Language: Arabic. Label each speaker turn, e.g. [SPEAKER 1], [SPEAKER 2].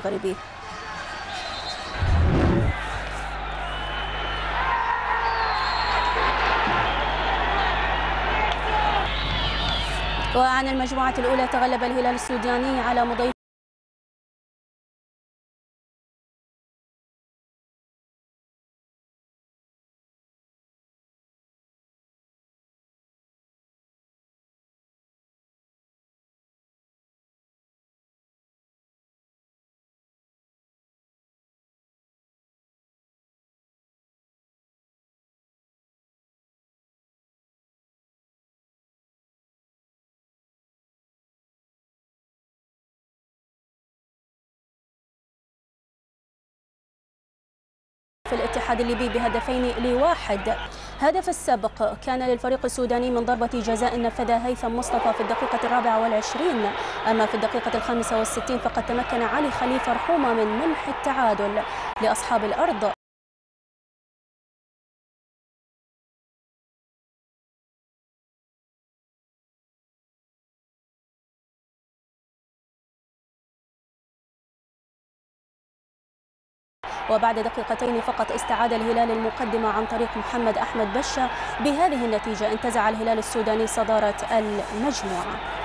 [SPEAKER 1] المغربي. وعن المجموعة الأولى تغلب الهلال السوداني على مضيف في الاتحاد الليبي ب2-1. هدف السبق كان للفريق السوداني من ضربة جزاء نفذها هيثم مصطفى في الدقيقة 24. أما في الدقيقة 65 فقد تمكن علي خليفة رحومة من منح التعادل لأصحاب الأرض. وبعد دقيقتين فقط استعاد الهلال المقدمة عن طريق محمد أحمد بشة. بهذه النتيجة انتزع الهلال السوداني صدارة المجموعة.